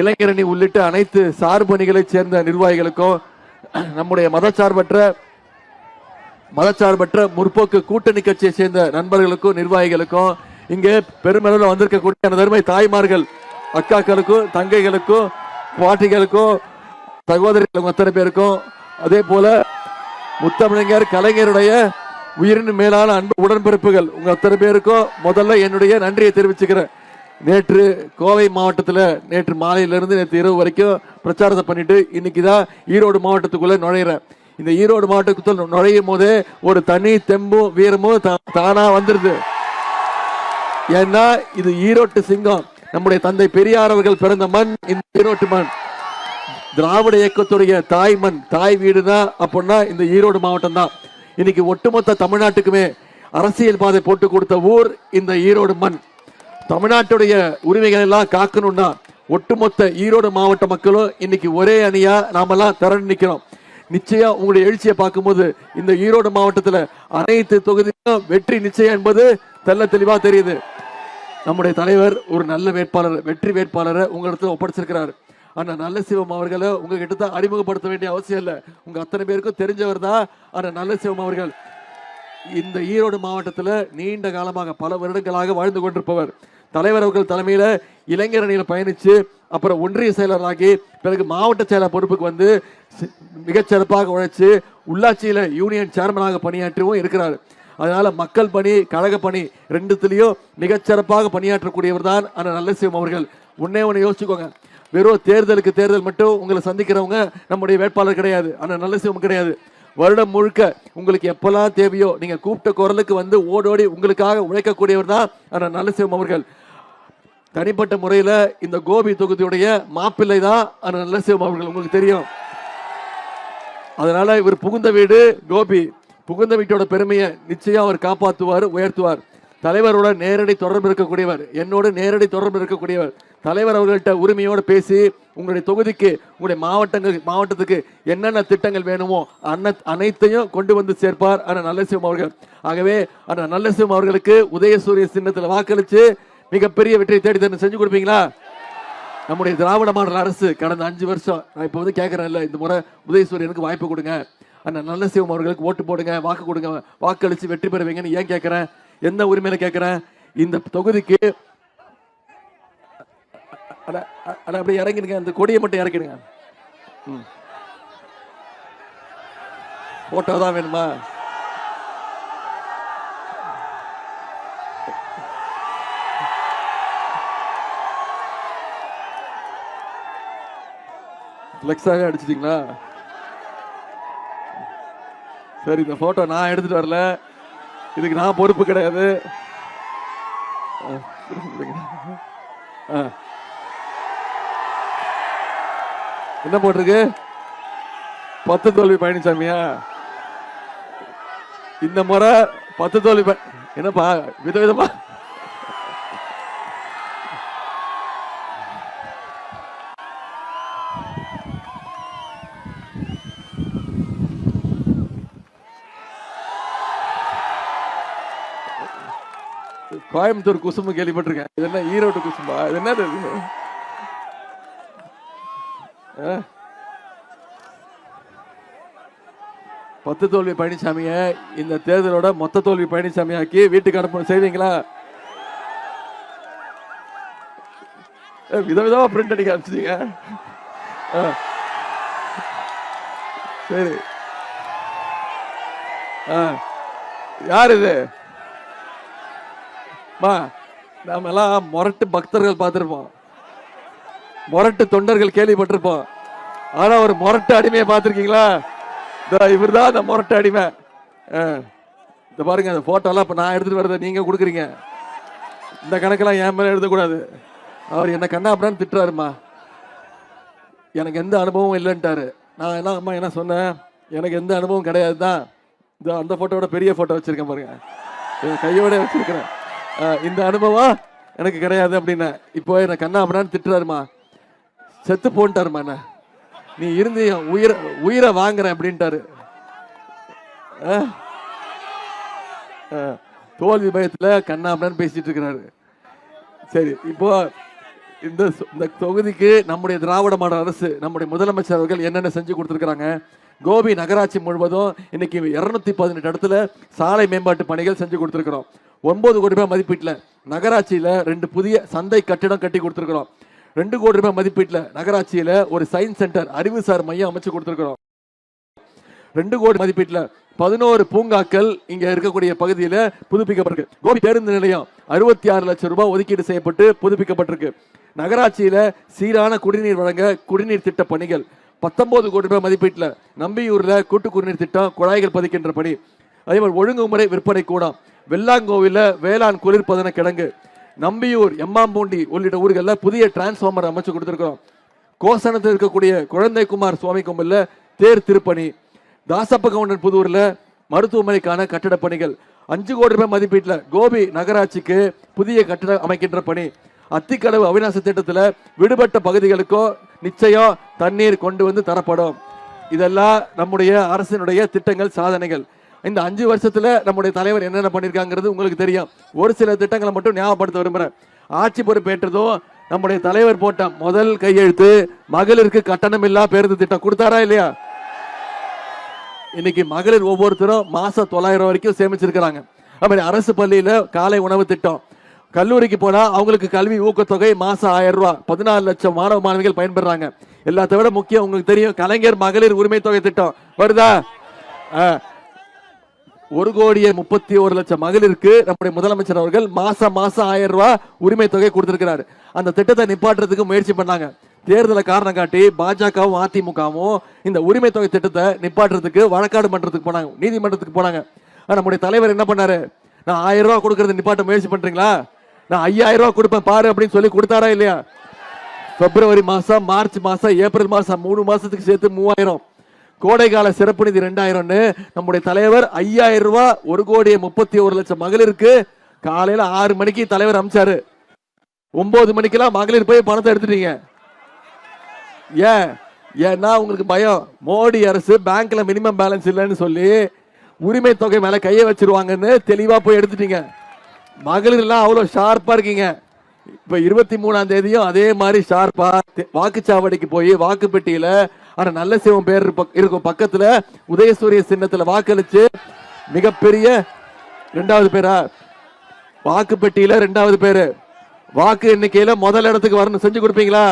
இளைஞரணி உள்ளிட்ட அனைத்து சார்பு அணிகளை சேர்ந்த நிர்வாகிகளுக்கும் நம்முடைய மதச்சார்பற்ற முற்போக்கு கூட்டணி கட்சியை சேர்ந்த நண்பர்களுக்கும் நிர்வாகிகளுக்கும் இங்கே பெருமளவில் வந்திருக்கக்கூடிய அருமை தாய்மார்கள், அக்காக்களுக்கும், தங்கைகளுக்கும், பாட்டிகளுக்கும், சகோதரிகளுக்கும் அத்தனை பேருக்கும், அதே போல முத்தமிழர் கலைஞருடைய உயிரின் மேலான அன்பு உடன்பிறப்புகள் உங்க அத்தனை பேருக்கும் முதல்ல என்னுடைய நன்றியை தெரிவிச்சுக்கிறேன். நேற்று கோவை மாவட்டத்தில் நேற்று மாலையிலிருந்து நேற்று இரவு வரைக்கும் பிரச்சாரத்தை பண்ணிட்டு இன்னைக்கு தான் ஈரோடு மாவட்டத்துக்குள்ள நுழையிறேன். இந்த ஈரோடு மாவட்டத்துக்குள்ள நுழையும் போதே ஒரு தனி தெம்பும் வீரமும் தானா வந்துருது. ஏன்னா இது ஈரோட்டு சிங்கம், நம்முடைய தந்தை பெரியார் அவர்கள் பிறந்த மண் இந்த ஈரோட்டு மண். திராவிட இயக்கத்துடைய தாய் மண், தாய் வீடு தான் அப்படின்னா இந்த ஈரோடு மாவட்டம் தான். இன்னைக்கு ஒட்டுமொத்த தமிழ்நாட்டுக்குமே அரசியல் பாதை போட்டு கொடுத்த ஊர் இந்த ஈரோடு மண். தமிழ்நாட்டுடைய உரிமைகள் எல்லாம் காக்கணும்னா ஒட்டுமொத்த ஈரோடு மாவட்ட மக்களும் இன்னைக்கு ஒரே அணியா நாமெல்லாம் திரண்டு நிக்கிறோம். நிச்சயம் உங்களுடைய எழுச்சியை பார்க்கும்போது இந்த ஈரோடு மாவட்டத்தில் அனைத்து தொகுதியிலும் வெற்றி நிச்சயம் என்பது தெல்ல தெளிவா தெரியுது. நம்முடைய தலைவர் ஒரு நல்ல வேட்பாளர், வெற்றி வேட்பாளரை உங்களிடத்தில் ஒப்படைச்சிருக்கிறார். ஆனா நல்ல சிவம் அவர்களை உங்ககிட்ட தான் அறிமுகப்படுத்த வேண்டிய அவசியம் இல்லை, உங்க அத்தனை பேருக்கும் தெரிஞ்சவர் தான். ஆனா நல்ல சிவம் அவர்கள் இந்த ஈரோடு மாவட்டத்தில் நீண்ட காலமாக பல வருடங்களாக வாழ்ந்து கொண்டிருப்பவர். தலைவர் அவர்கள் தலைமையில இளைஞர் அணியில் பயணிச்சு அப்புறம் ஒன்றிய செயலராகி பிறகு மாவட்ட செயலர் பொறுப்புக்கு வந்து மிகச்சிறப்பாக உழைச்சு உள்ளாட்சியில யூனியன் சேர்மனாக பணியாற்றவும் இருக்கிறார். அதனால மக்கள் பணி, கழக பணி ரெண்டுத்திலையும் மிகச்சிறப்பாக பணியாற்றக்கூடியவர் தான் அந்த நல்ல சிவம் அவர்கள். ஒன்னு யோசிச்சுக்கோங்க, வெறும் தேர்தல் மட்டும் உங்களை சந்திக்கிறவங்க நம்முடைய வேட்பாளர் கிடையாது, அந்த நல்ல சிவம் கிடையாது. வருடம் முழுக்க உங்களுக்கு எப்பெல்லாம் தேவையோ நீங்க கூப்பிட்ட குரலுக்கு வந்து ஓடோடி உங்களுக்காக உழைக்கக்கூடியவர் தான் அந்த நல்ல சிவம் அவர்கள். தனிப்பட்ட முறையில இந்த கோபி தொகுதியுடைய மாப்பிள்ளை தான் அந்த நல்ல சிவம் அவர்கள், உங்களுக்கு தெரியும். அதனால இவர் புகுந்த வீடு கோபி, புகுந்த வீட்டோட பெருமையை நிச்சயம் அவர் காப்பாற்றுவார், உயர்த்துவார். தலைவரோட நேரடி தொடர்பு இருக்கக்கூடியவர், என்னோட நேரடி தொடர்பு இருக்கக்கூடியவர். தலைவர் அவர்கள்ட்ட உரிமையோடு பேசி உங்களுடைய தொகுதிக்கு, உங்களுடைய மாவட்டத்துக்கு என்னென்ன திட்டங்கள் வேணுமோ அனைத்தையும் கொண்டு வந்து சேர்ப்பார் அந்த நல்ல சிவம் அவர்கள். ஆகவே அந்த நல்ல சிவம் அவர்களுக்கு உதயசூரிய சின்னத்தில் வாக்களிச்சு மிகப்பெரிய வெற்றியை தேடி தந்து செஞ்சு கொடுப்பீங்களா? நம்முடைய திராவிட மாடல் அரசு கடந்த 5 வருஷம், நான் இப்போ வந்து கேட்கறேன் இல்ல, இந்த முறை உதயசூரியனுக்கு வாய்ப்பு கொடுங்க, அந்த நல்ல சிவம் அவர்களுக்கு ஓட்டு போடுங்க, வாக்கு கொடுங்க, வாக்களிச்சு வெற்றி பெறுவீங்கன்னு ஏன் கேட்கிறேன்? எந்த உரிமையில கேட்கிறேன்? இந்த தொகுதிக்கு அப்படி இறங்கிடுங்க, அந்த கொடியை மட்டும் இறக்கிடுங்க. போட்டோ தான் வேணுமா? ஃப்ளெக்ஸாக அடிச்சிட்டீங்களா? சரி, இந்த போட்டோ நான் எடுத்துட்டு வரல, இதுக்கு நான் பொறுப்பு கிடையாது. என்ன போட்டிருக்கு? 10 தோல்வி பழனிசாமியா? இந்த முறை 10 தோல்வி என்னப்பா விதவிதமா? கோயம்புத்தூர் குசும்பு கேள்விப்பட்டிருக்கேன், இது என்ன ஈரோடு குசும்பா? இது என்னது? 10 தோல்வி பழனிசாமிய இந்த தேர்தலோட மொத்த தோல்வி பழனிசாமியாக்கி வீட்டுக்கு அனுப்பணும் செய்வீங்களா? விதவிதமா பிரிண்ட் அடிக்க ஆரம்பிச்சிட்டீங்க. சரி, யார் இது? நாம எல்லாம் முரட்டு பக்தர்கள் பார்த்திருப்போம், முரட்டு தொண்டர்கள் கேள்விப்பட்டிருப்போம். ஆனா ஒரு முரட்டு அடிமையை பார்த்திருக்கீங்களா? இவர் தான் அந்த முரட்டு அடிமை. இந்த பாருங்க, அந்த போட்டோ எல்லாம் இப்ப நான் எடுத்துட்டு வரத நீங்க கொடுக்குறீங்க. இந்த கணக்கெல்லாம் என் மேல எழுதக்கூடாது. அவர் என்ன கண்ணா அப்படின்னு திட்டுறாருமா, எனக்கு எந்த அனுபவமும் இல்லைன்ட்டாரு. நான் என்ன அம்மா என்ன சொன்னேன், எனக்கு எந்த அனுபவம் கிடையாது தான். அந்த போட்டோட பெரிய போட்டோ வச்சிருக்கேன் பாருங்க, கையோட வச்சிருக்கிறேன். இந்த அனுபவம் எனக்கு கிடையாது அப்படின்னு இப்போ என்ன கண்ணா அப்படின்னு திட்டுறாருமா. செத்து போன்ட்டாருமா, என்ன நீ இருந்து உயிரை வாங்குறேன் அப்படின்ட்டாரு. தோல்வி பயத்துல கண்ணா அப்படின்னு பேசிட்டு இருக்கிறாரு. சரி, இப்போ இந்த தொகுதிக்கு நம்முடைய திராவிட மாடல் அரசு, நம்முடைய முதலமைச்சர் அவர்கள் என்னென்ன செஞ்சு கொடுத்துருக்காங்க. கோபி நகராட்சி முழுவதும் இன்னைக்கு 218 இடத்துல சாலை மேம்பாட்டு பணிகள் செஞ்சு கொடுத்துருக்கிறோம். 9 கோடி ரூபாய் மதிப்பீட்டில் நகராட்சியில 2 புதிய சந்தை கட்டிடம் கட்டி கொடுத்துருக்கிறோம். 2 கோடி ரூபாய் மதிப்பீட்டில் நகராட்சியில ஒரு சயின்ஸ் சென்டர் அறிவுசார் மையம் அமைச்சு கொடுத்துருக்கிறோம். 2 கோடி மதிப்பீட்டில் 11 பூங்காக்கள் இங்க இருக்கக்கூடிய பகுதியில் புதுப்பிக்கப்பட்டிருக்கு. கோபி பேருந்து நிலையம் 66 லட்சம் ரூபாய் ஒதுக்கீடு செய்யப்பட்டு புதுப்பிக்கப்பட்டிருக்கு. நகராட்சியில சீரான குடிநீர் வழங்க குடிநீர் திட்ட பணிகள் 19 கோடி ரூபாய் மதிப்பீட்டில் நம்பியூர்ல கூட்டு குடிநீர் திட்டம் குழாய்கள் பதிக்கின்ற பணி. அதே மாதிரி ஒழுங்குமுறை விற்பனை கூடம், வெள்ளாங்கோவில வேளாண் குளிர்பதன கிடங்கு, நம்பியூர் எம்மாம்பூண்டி உள்ளிட்ட ஊர்களில் புதிய டிரான்ஸ்பார்மர் அமைச்சு கொடுத்திருக்கிறோம். கோசனத்தில் இருக்கக்கூடிய குழந்தைக்குமார் சுவாமி கோவில்ல தேர் திருப்பணி, தாசப்ப கவுண்டன் புதூர்ல மருத்துவமனைக்கான கட்டட பணிகள் 5 கோடி ரூபாய் மதிப்பீட்டில் கோபி நகராட்சிக்கு புதிய கட்டடம் அமைக்கின்ற பணி. அத்திக்கடவு அவிநாசி திட்டத்தில் விடுபட்ட பகுதிகளுக்கோ நிச்சயம் தண்ணீர் கொண்டு வந்து தரப்படும். இதெல்லாம் நம்முடைய அரசினுடைய திட்டங்கள், சாதனைகள். இந்த 5 வருஷத்துல நம்முடைய தலைவர் என்னென்ன பண்ணிருக்காங்கிறது உங்களுக்கு தெரியும். ஒரு சில திட்டங்களை மட்டும் ஞாபகப்படுத்த விரும்புறேன். ஆட்சி பொறுப்பேற்றதும் நம்முடைய தலைவர் போட்ட முதல் கையெழுத்து மகளிருக்கு கட்டணம் இல்லா பேருந்து திட்டம். கொடுத்தாரா இல்லையா? இன்னைக்கு மகளிர் ஒவ்வொருத்தரும் மாசம் 900 வரைக்கும் சேமிச்சிருக்கிறாங்க. அது அரசு பள்ளியில காலை உணவு திட்டம், கல்லூரிக்கு போனா அவங்களுக்கு கல்வி ஊக்கத்தொகை மாசம் 1000 ரூபாய், 14 லட்சம் மாணவ மாணவிகள் பயன்பெறாங்க. எல்லாத்த விட முக்கியம் உங்களுக்கு தெரியும், கலைஞர் மகளிர் உரிமை தொகை திட்டம் வருதா? 1,31,00,000 மகளிருக்கு நம்முடைய முதலமைச்சர் அவர்கள் மாசம் 1000 ரூபாய் உரிமை தொகை கொடுத்திருக்கிறாரு. அந்த திட்டத்தை நிப்பாட்டுறதுக்கு முயற்சி பண்ணாங்க. தேர்தலை காரணம் காட்டி பாஜகவும் அதிமுகவும் இந்த உரிமை தொகை திட்டத்தை நிப்பாட்டுறதுக்கு வழக்காடு மன்றத்துக்கு போனாங்க, நீதிமன்றத்துக்கு போனாங்க. நம்முடைய தலைவர் என்ன பண்ணாரு? நான் 1000 ரூபாய் கொடுக்கறது நிப்பாட்ட முயற்சி பண்றீங்களா, நான் 5000 ரூபாய் கொடுப்பேன் பாரு அப்படின்னு சொல்லி கொடுத்தாரா இல்லையா? பிப்ரவரி மாசம், மார்ச் மாசம், ஏப்ரல் மாசம் 3 மாசத்துக்கு சேர்த்து 3000, கோடைகால சிறப்பு நிதி 2000ன்னு நம்முடைய தலைவர் 5000 ரூபாய் 1,31,00,000 மகளிருக்கு காலையில 6 மணிக்கு தலைவர் அமிச்சாரு. 9 மணிக்கெல்லாம் மகளிர் போய் பணத்தை எடுத்துட்டீங்க. ஏன்னா உங்களுக்கு பயம், மோடி அரசு பேங்க்ல மினிமம் பேலன்ஸ் இல்லைன்னு சொல்லி உரிமை தொகை மேல கையை வச்சிருவாங்கன்னு தெளிவா போய் எடுத்துட்டீங்க. மகளிர் எல்லாம் அவ்வளவு ஷார்ப்பா இருக்கீங்க. இப்ப 23ஆம் தேதியும் அதே மாதிரி ஷார்ப்பா வாக்குச்சாவடிக்கு போய் வாக்குப்பெட்டியில நல்ல சிவம் பேர் இருக்கும் பக்கத்துல உதயசூரிய சின்னத்துல வாக்களிச்சு மிகப்பெரிய 2வது பேரா, வாக்குப்பெட்டியில 2வது பேரு, வாக்கு எண்ணிக்கையில முதல் இடத்துக்கு வரணும். செஞ்சு கொடுப்பீங்களா?